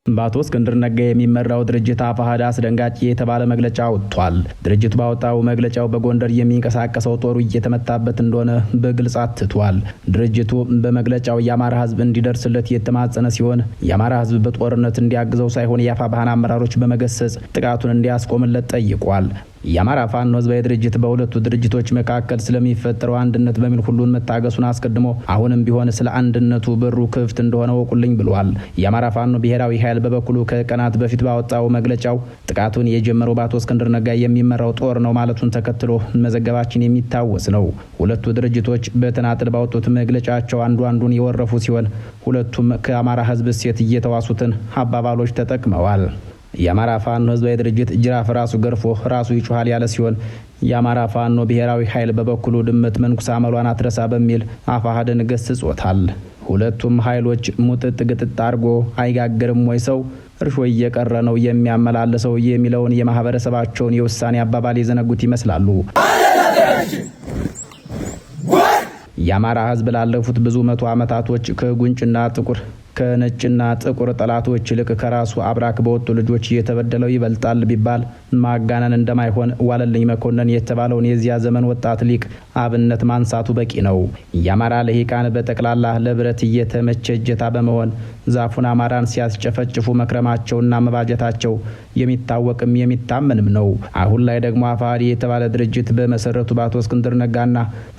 በአቶ እስክንድር ነጋ የሚመራው ድርጅት አፋሕድ አስደንጋጭ የተባለ መግለጫ ወጥቷል። ድርጅቱ ባወጣው መግለጫው በጎንደር የሚንቀሳቀሰው ጦሩ እየተመታበት እንደሆነ በግልጽ አትቷል። ድርጅቱ በመግለጫው የአማራ ሕዝብ እንዲደርስለት የተማጸነ ሲሆን የአማራ ሕዝብ በጦርነት እንዲያግዘው ሳይሆን የአፋብኃን አመራሮች በመገሰጽ ጥቃቱን እንዲያስቆምለት ጠይቋል። የአማራ ፋኖ ህዝባዊ ድርጅት በሁለቱ ድርጅቶች መካከል ስለሚፈጠረው አንድነት በሚል ሁሉን መታገሱን አስቀድሞ አሁንም ቢሆን ስለ አንድነቱ በሩ ክፍት እንደሆነ ወቁልኝ ብሏል። የአማራ ፋኖ ብሔራዊ ኃይል በበኩሉ ከቀናት በፊት ባወጣው መግለጫው ጥቃቱን የጀመረው በአቶ እስክንድር ነጋ የሚመራው ጦር ነው ማለቱን ተከትሎ መዘገባችን የሚታወስ ነው። ሁለቱ ድርጅቶች በተናጥል ባወጡት መግለጫቸው አንዱን የወረፉ ሲሆን ሁለቱም ከአማራ ህዝብ እሴት እየተዋሱትን አባባሎች ተጠቅመዋል። የአማራ ፋኖ ህዝባዊ ድርጅት ጅራፍ ራሱ ገርፎ ራሱ ይጮሃል ያለ ሲሆን የአማራ ፋኖ ብሔራዊ ኃይል በበኩሉ ድመት መንኩሳ አመሏን አትረሳ በሚል አፋሕድን ገስጾታል። ሁለቱም ኃይሎች ሙጥጥ ግጥጥ አድርጎ አይጋግርም ወይ ሰው እርሾ እየቀረ ነው የሚያመላልሰው የሚለውን የማህበረሰባቸውን የውሳኔ አባባል የዘነጉት ይመስላሉ። የአማራ ህዝብ ላለፉት ብዙ መቶ ዓመታቶች ከጉንጭና ጥቁር ከነጭና ጥቁር ጠላቶች ይልቅ ከራሱ አብራክ በወጡ ልጆች እየተበደለው ይበልጣል ቢባል ማጋነን እንደማይሆን ዋለልኝ መኮንን የተባለውን የዚያ ዘመን ወጣት ሊቅ አብነት ማንሳቱ በቂ ነው። የአማራ ልሂቃን በጠቅላላ ለብረት እየተመቸ እጀታ በመሆን ዛፉን አማራን ሲያስጨፈጭፉ መክረማቸውና መባጀታቸው የሚታወቅም የሚታመንም ነው። አሁን ላይ ደግሞ አፋሕድ የተባለ ድርጅት በመሰረቱ በአቶ እስክንድር ነጋና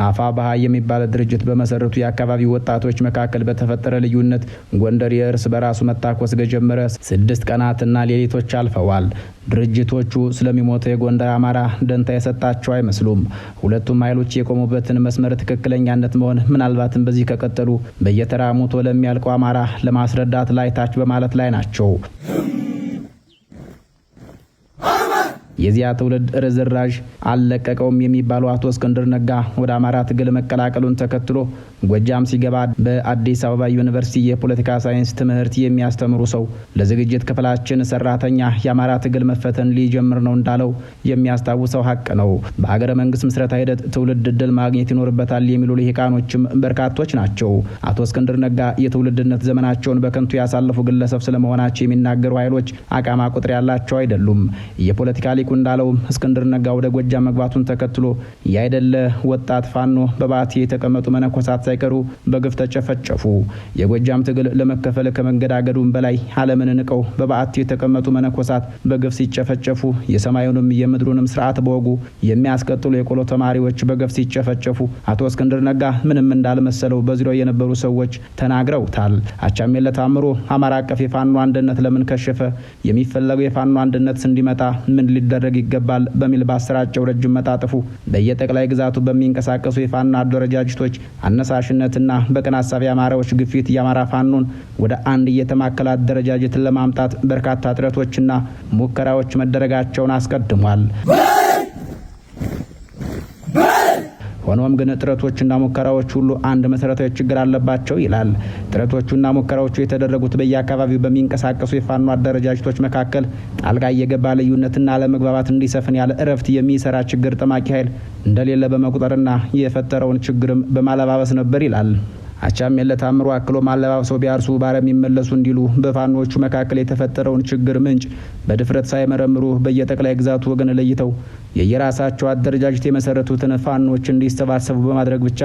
አፋብኃ የሚባለ ድርጅት በመሰረቱ የአካባቢው ወጣቶች መካከል በተፈጠረ ልዩነት ጎንደር የእርስ በራሱ መታኮስ ከጀመረ 6 ቀናትና ሌሊቶች አልፈዋል። ድርጅቶቹ ስለሚሞተው የጎንደር አማራ ደንታ የሰጣቸው አይመስሉም። ሁለቱም ኃይሎች የቆሙበትን መስመር ትክክለኛነት መሆን ምናልባትም በዚህ ከቀጠሉ በየተራ ሞቶ ለሚያልቀው አማራ ለማስረዳት ላይ ታች በማለት ላይ ናቸው። የዚያ ትውልድ ርዝራዥ አልለቀቀውም የሚባለው አቶ እስክንድር ነጋ ወደ አማራ ትግል መቀላቀሉን ተከትሎ ጎጃም ሲገባ በአዲስ አበባ ዩኒቨርሲቲ የፖለቲካ ሳይንስ ትምህርት የሚያስተምሩ ሰው ለዝግጅት ክፍላችን ሰራተኛ የአማራ ትግል መፈተን ሊጀምር ነው እንዳለው የሚያስታውሰው ሀቅ ነው። በሀገረ መንግስት ምስረታ ሂደት ትውልድ እድል ማግኘት ይኖርበታል የሚሉ ልሂቃኖችም በርካቶች ናቸው። አቶ እስክንድር ነጋ የትውልድነት ዘመናቸውን በከንቱ ያሳለፉ ግለሰብ ስለመሆናቸው የሚናገሩ ኃይሎች አቃማ ቁጥር ያላቸው አይደሉም። የፖለቲካ ሊቁ እንዳለው እስክንድር ነጋ ወደ ጎጃም መግባቱን ተከትሎ ያይደለ ወጣት ፋኖ በባቲ የተቀመጡ መነኮሳት ሳይቀሩ በግፍ ተጨፈጨፉ። የጎጃም ትግል ለመከፈል ከመንገዳገዱም በላይ ዓለምን ንቀው በባቲ የተቀመጡ መነኮሳት በግፍ ሲጨፈጨፉ፣ የሰማዩንም የምድሩንም ስርዓት በወጉ የሚያስቀጥሉ የቆሎ ተማሪዎች በግፍ ሲጨፈጨፉ አቶ እስክንድር ነጋ ምንም እንዳልመሰለው በዙሪያው የነበሩ ሰዎች ተናግረውታል። አቻምየለህ ታምሩ አማራ አቀፍ የፋኖ አንድነት ለምን ከሸፈ? የሚፈለገው የፋኖ አንድነት እንዲመጣ ምን ሊደረግ ይገባል? በሚል ባሰራጨው ረጅም መጣጥፉ በየጠቅላይ ግዛቱ በሚንቀሳቀሱ የፋኖ አደረጃጀቶች አነሳሽነትና በቅን ሐሳብ አማራዎች ግፊት የአማራ ፋኖን ወደ አንድ የተማከለ አደረጃጀትን ለማምጣት በርካታ ጥረቶችና ሙከራዎች መደረጋቸውን አስቀድሟል። ሆኖም ግን ጥረቶችና ሙከራዎች ሁሉ አንድ መሰረታዊ ችግር አለባቸው ይላል። ጥረቶቹና ሙከራዎቹ የተደረጉት በየአካባቢው በሚንቀሳቀሱ የፋኖ አደረጃጀቶች መካከል ጣልቃ እየገባ ልዩነትና አለመግባባት እንዲሰፍን ያለ እረፍት የሚሰራ ችግር ጠማቂ ኃይል እንደሌለ በመቁጠርና የፈጠረውን ችግርም በማለባበስ ነበር ይላል። አቻምየለህ ታምሩ አክሎ ማለባበሰው ቢያርሱ ባረም ይመለሱ እንዲሉ በፋኖቹ መካከል የተፈጠረውን ችግር ምንጭ በድፍረት ሳይመረምሩ በየጠቅላይ ግዛቱ ወገን ለይተው የየራሳቸው አደረጃጀት የመሰረቱትን ፋኖች እንዲሰባሰቡ በማድረግ ብቻ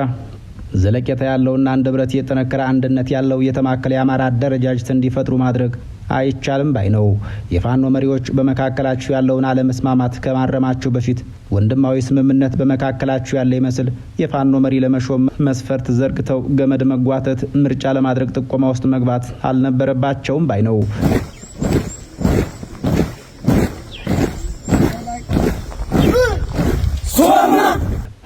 ዘለቄታ ያለውና እንደ ብረት የጠነከረ አንድነት ያለው የተማከለ የአማራ አደረጃጀት እንዲፈጥሩ ማድረግ አይቻልም ባይ ነው። የፋኖ መሪዎች በመካከላቸው ያለውን አለመስማማት ከማረማቸው በፊት ወንድማዊ ስምምነት በመካከላቸው ያለ ይመስል የፋኖ መሪ ለመሾም መስፈርት ዘርግተው ገመድ መጓተት፣ ምርጫ ለማድረግ ጥቆማ ውስጥ መግባት አልነበረባቸውም ባይ ነው።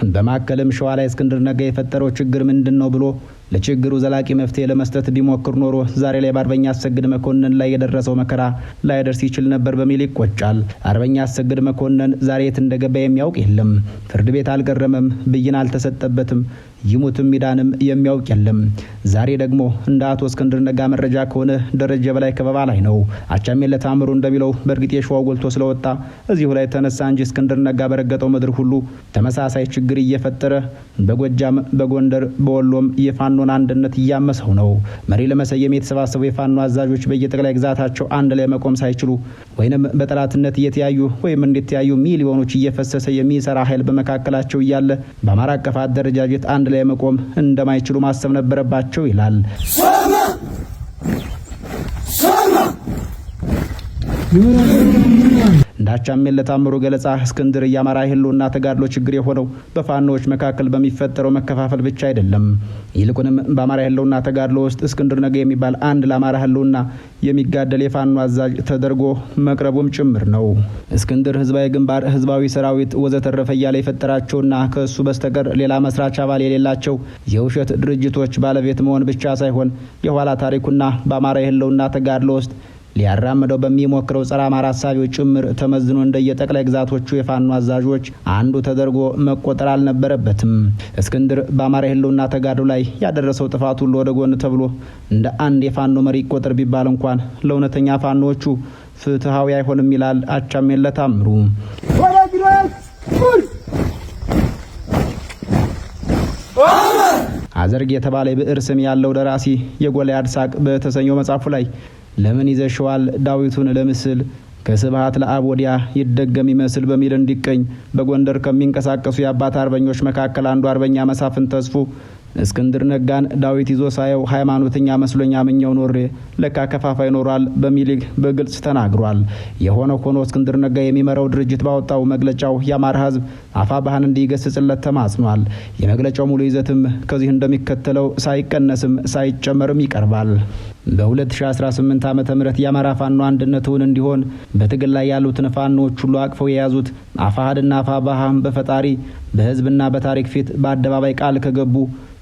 በማከለም ሸዋ ላይ እስክንድር ነጋ የፈጠረው ችግር ምንድነው ብሎ ለችግሩ ዘላቂ መፍትሄ ለመስጠት ቢሞክር ኖሮ ዛሬ ላይ በአርበኛ አሰግድ መኮንን ላይ የደረሰው መከራ ላይደርስ ይችል ነበር በሚል ይቆጫል። አርበኛ አሰግድ መኮንን ዛሬ የት እንደገባ የሚያውቅ የለም። ፍርድ ቤት አልቀረመም፣ ብይን አልተሰጠበትም። ይሙትም ሚዳንም የሚያውቅ የለም። ዛሬ ደግሞ እንደ አቶ እስክንድር ነጋ መረጃ ከሆነ ደረጀ በላይ ከበባ ላይ ነው። አቻምየለህ ታምሩ እንደሚለው በእርግጥ የሸዋው ጎልቶ ስለወጣ እዚሁ ላይ ተነሳ እንጂ እስክንድር ነጋ በረገጠው ምድር ሁሉ ተመሳሳይ ችግር እየፈጠረ በጎጃም፣ በጎንደር፣ በወሎም የፋኖን አንድነት እያመሰው ነው። መሪ ለመሰየም የተሰባሰቡ የፋኖ አዛዦች በየጠቅላይ ግዛታቸው አንድ ላይ መቆም ሳይችሉ ወይንም በጠላትነት እየተያዩ ወይም እንድትያዩ ሚሊዮኖች እየፈሰሰ የሚሰራ ኃይል በመካከላቸው እያለ በአማራ አቀፍ አደረጃጀት አንድ ላይ መቆም እንደማይችሉ ማሰብ ነበረባቸው ይላል። እንዳቻምየለህ ታምሩ ገለጻ እስክንድር የአማራ ህልውና ተጋድሎ ችግር የሆነው በፋኖዎች መካከል በሚፈጠረው መከፋፈል ብቻ አይደለም። ይልቁንም በአማራ ህልውና ተጋድሎ ውስጥ እስክንድር ነጋ የሚባል አንድ ለአማራ ህልውና የሚጋደል የፋኖ አዛዥ ተደርጎ መቅረቡም ጭምር ነው። እስክንድር ህዝባዊ ግንባር፣ ህዝባዊ ሰራዊት ወዘተረፈ እያለ የፈጠራቸውና ከእሱ በስተቀር ሌላ መስራች አባል የሌላቸው የውሸት ድርጅቶች ባለቤት መሆን ብቻ ሳይሆን የኋላ ታሪኩና በአማራ ህልውና ተጋድሎ ውስጥ ሊያራምደው በሚሞክረው ጸረ አማራ ሀሳቢዎች ጭምር ተመዝኖ እንደየጠቅላይ ግዛቶቹ የፋኖ አዛዦች አንዱ ተደርጎ መቆጠር አልነበረበትም። እስክንድር በአማራ ህልውና ተጋድሎ ላይ ያደረሰው ጥፋት ሁሉ ወደ ጎን ተብሎ እንደ አንድ የፋኖ መሪ ይቆጠር ቢባል እንኳን ለእውነተኛ ፋኖዎቹ ፍትሃዊ አይሆንም ይላል አቻምየለህ ታምሩ። አዘርግ የተባለ ብዕር ስም ያለው ደራሲ የጎልያድ ሳቅ በተሰኘው መጽሐፉ ላይ ለምን ይዘሽዋል ዳዊቱን ለምስል ከስብሃት ለአብ ወዲያ ይደገም ይመስል በሚል እንዲቀኝ በጎንደር ከሚንቀሳቀሱ የአባት አርበኞች መካከል አንዱ አርበኛ መሳፍንት ተስፉ እስክንድር ነጋን ዳዊት ይዞ ሳየው ሃይማኖተኛ መስሎኛ ምኘው ኖሬ ለካ ከፋፋይ ኖሯል በሚል በግልጽ ተናግሯል። የሆነ ሆኖ እስክንድር ነጋ የሚመራው ድርጅት ባወጣው መግለጫው የአማራ ህዝብ አፋብኃን እንዲገስጽለት ተማጽኗል። የመግለጫው ሙሉ ይዘትም ከዚህ እንደሚከተለው ሳይቀነስም ሳይጨመርም ይቀርባል። በ2018 ዓመተ ምህረት የአማራ ፋኖ አንድነቱን እንዲሆን በትግል ላይ ያሉትን ፋኖዎች ሁሉ አቅፈው የያዙት አፋሕድና አፋብኃም በፈጣሪ በህዝብና በታሪክ ፊት በአደባባይ ቃል ከገቡ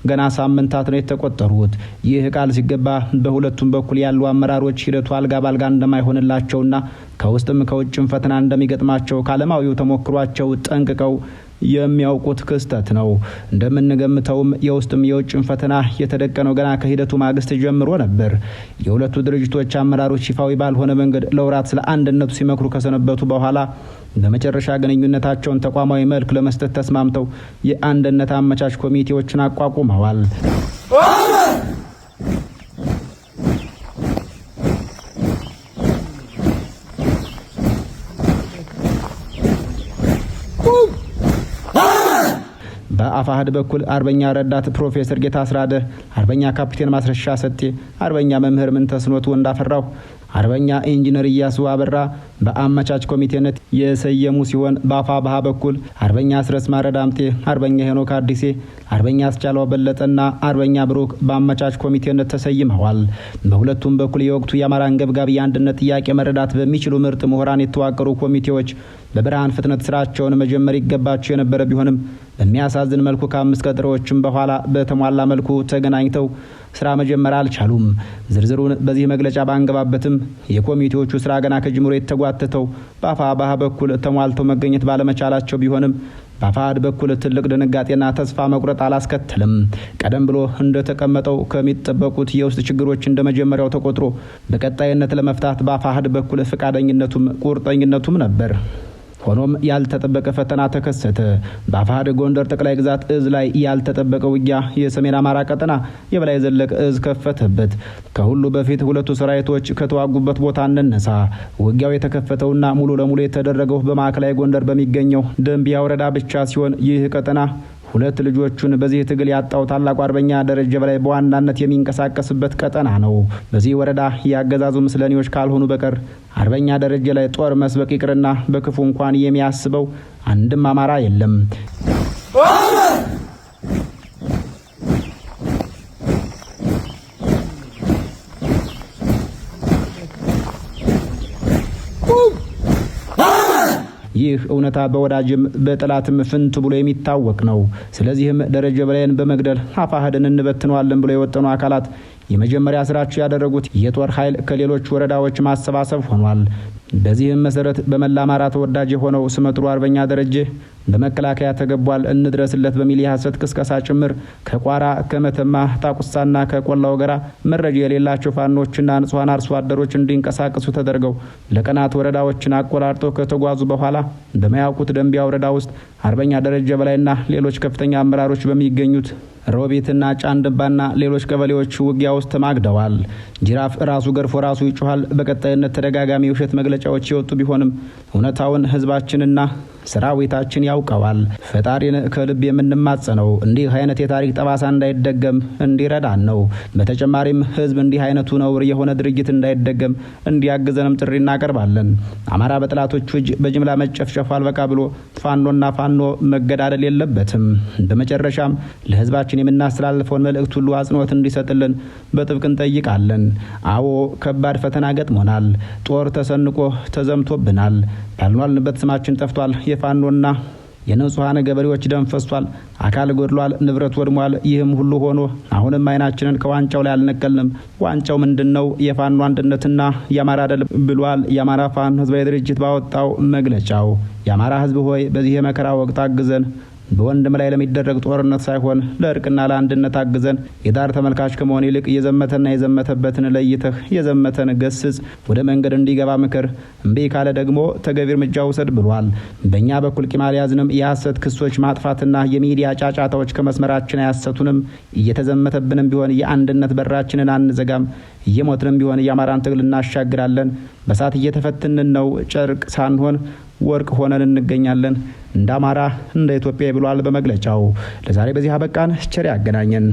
ገና ሳምንታት ነው የተቆጠሩት። ይህ ቃል ሲገባ በሁለቱም በኩል ያሉ አመራሮች ሂደቱ አልጋ ባልጋ እንደማይሆንላቸውና ከውስጥም ከውጭም ፈተና እንደሚገጥማቸው ካለማዊው ተሞክሯቸው ጠንቅቀው የሚያውቁት ክስተት ነው። እንደምንገምተውም የውስጥም የውጭም ፈተና የተደቀነው ገና ከሂደቱ ማግስት ጀምሮ ነበር። የሁለቱ ድርጅቶች አመራሮች ይፋዊ ባልሆነ መንገድ ለወራት ስለ አንድነቱ ሲመክሩ ከሰነበቱ በኋላ በመጨረሻ ግንኙነታቸውን ተቋማዊ መልክ ለመስጠት ተስማምተው የአንድነት አመቻች ኮሚቴዎችን አቋቁመዋል። በአፋሕድ በኩል አርበኛ ረዳት ፕሮፌሰር ጌታ አስራደ፣ አርበኛ ካፒቴን ማስረሻ ሰጤ፣ አርበኛ መምህር ምንተስኖት ወንዳፈራው፣ አርበኛ ኢንጂነር ኢያሱ አበራ በአመቻች ኮሚቴነት የሰየሙ ሲሆን በአፋብኃ በኩል አርበኛ አስረስ ማረዳምጤ፣ አርበኛ ሄኖክ አዲሴ፣ አርበኛ አስቻለው በለጠና አርበኛ ብሩክ በአመቻች ኮሚቴነት ተሰይመዋል። በሁለቱም በኩል የወቅቱ የአማራ አንገብጋቢ የአንድነት ጥያቄ መረዳት በሚችሉ ምርጥ ምሁራን የተዋቀሩ ኮሚቴዎች በብርሃን ፍጥነት ስራቸውን መጀመር ይገባቸው የነበረ ቢሆንም በሚያሳዝን መልኩ ከ5 ቀጠሮዎችም በኋላ በተሟላ መልኩ ተገናኝተው ስራ መጀመር አልቻሉም። ዝርዝሩን በዚህ መግለጫ ባንገባበትም የኮሚቴዎቹ ስራ ገና ከጅምሮ የተጓተተው በአፋብኃ በኩል ተሟልተው መገኘት ባለመቻላቸው ቢሆንም በአፋሕድ በኩል ትልቅ ድንጋጤና ተስፋ መቁረጥ አላስከተልም። ቀደም ብሎ እንደተቀመጠው ከሚጠበቁት የውስጥ ችግሮች እንደመጀመሪያው ተቆጥሮ በቀጣይነት ለመፍታት በአፋሕድ በኩል ፈቃደኝነቱም ቁርጠኝነቱም ነበር። ሆኖም ያልተጠበቀ ፈተና ተከሰተ። በአፋሕድ ጎንደር ጠቅላይ ግዛት እዝ ላይ ያልተጠበቀ ውጊያ የሰሜን አማራ ቀጠና የበላይ ዘለቀ እዝ ከፈተበት። ከሁሉ በፊት ሁለቱ ሰራዊቶች ከተዋጉበት ቦታ እንነሳ። ውጊያው የተከፈተውና ሙሉ ለሙሉ የተደረገው በማዕከላዊ ጎንደር በሚገኘው ደንቢያ ወረዳ ብቻ ሲሆን ይህ ቀጠና ሁለት ልጆቹን በዚህ ትግል ያጣው ታላቁ አርበኛ ደረጀ በላይ በዋናነት የሚንቀሳቀስበት ቀጠና ነው። በዚህ ወረዳ ያገዛዙ ምስለኔዎች ካልሆኑ በቀር አርበኛ ደረጀ ላይ ጦር መስበቅ ይቅርና በክፉ እንኳን የሚያስበው አንድም አማራ የለም። ይህ እውነታ በወዳጅም በጠላትም ፍንት ብሎ የሚታወቅ ነው። ስለዚህም ደረጀ በላይን በመግደል አፋሕድን እንበትነዋለን ብሎ የወጠኑ አካላት የመጀመሪያ ስራቸው ያደረጉት የጦር ኃይል ከሌሎች ወረዳዎች ማሰባሰብ ሆኗል። በዚህም መሰረት በመላ አማራ ተወዳጅ የሆነው ስመጥሩ አርበኛ ደረጀ በመከላከያ ተገቧል እንድረስለት በሚል የሐሰት ቅስቀሳ ጭምር ከቋራ ከመተማ ታቁሳና ከቆላ ወገራ መረጃ የሌላቸው ፋኖችና ንጹሃን አርሶ አደሮች እንዲንቀሳቀሱ ተደርገው ለቀናት ወረዳዎችን አቆራርጠው ከተጓዙ በኋላ በማያውቁት ደንቢያ ወረዳ ውስጥ አርበኛ ደረጀ በላይና ሌሎች ከፍተኛ አመራሮች በሚገኙት ሮቢትና ጫንድባና ሌሎች ቀበሌዎች ውጊያ ውስጥ ተማግደዋል። ጅራፍ ራሱ ገርፎ ራሱ ይጮሃል። በቀጣይነት ተደጋጋሚ የውሸት መግለጫዎች የወጡ ቢሆንም እውነታውን ህዝባችንና ሰራዊታችን ያውቀዋል። ፈጣሪን ከልብ የምንማጸነው እንዲህ አይነት የታሪክ ጠባሳ እንዳይደገም እንዲረዳን ነው። በተጨማሪም ህዝብ እንዲህ አይነቱ ነውር የሆነ ድርጊት እንዳይደገም እንዲያግዘንም ጥሪ እናቀርባለን። አማራ በጥላቶቹ እጅ በጅምላ መጨፍጨፍ አልበቃ ብሎ ፋኖና ፋኖ መገዳደል የለበትም። በመጨረሻም ለህዝባችን የምናስተላልፈውን መልእክት ሁሉ አጽንኦት እንዲሰጥልን በጥብቅ እንጠይቃለን። አዎ ከባድ ፈተና ገጥሞናል። ጦር ተሰንቆ ተዘምቶብናል። ባልኗልንበት ስማችን ጠፍቷል። የፋኖና የንጹሃን ገበሬዎች ደም ፈሷል። አካል ጎድሏል። ንብረት ወድሟል። ይህም ሁሉ ሆኖ አሁንም አይናችንን ከዋንጫው ላይ አልነቀልንም። ዋንጫው ምንድነው? የፋኖ አንድነትና የአማራ ድል ብሏል። የአማራ ፋኖ ህዝባዊ ድርጅት ባወጣው መግለጫው የአማራ ህዝብ ሆይ በዚህ የመከራ ወቅት አግዘን በወንድም ላይ ለሚደረግ ጦርነት ሳይሆን ለእርቅና ለአንድነት አግዘን የዳር ተመልካች ከመሆን ይልቅ የዘመተና የዘመተበትን ለይተህ የዘመተን ገስጽ፣ ወደ መንገድ እንዲገባ ምክር፣ እምቢ ካለ ደግሞ ተገቢ እርምጃ ውሰድ ብሏል። በእኛ በኩል ቂም አልያዝንም። የሐሰት ክሶች ማጥፋትና የሚዲያ ጫጫታዎች ከመስመራችን አያሰቱንም። እየተዘመተብንም ቢሆን የአንድነት በራችንን አንዘጋም። እየሞትንም ቢሆን የአማራን ትግል እናሻግራለን። በሳት እየተፈትንን ነው። ጨርቅ ሳንሆን ወርቅ ሆነን እንገኛለን። እንደ አማራ እንደ ኢትዮጵያ ብሏል በመግለጫው። ለዛሬ በዚህ አበቃን። ቸር ያገናኘን።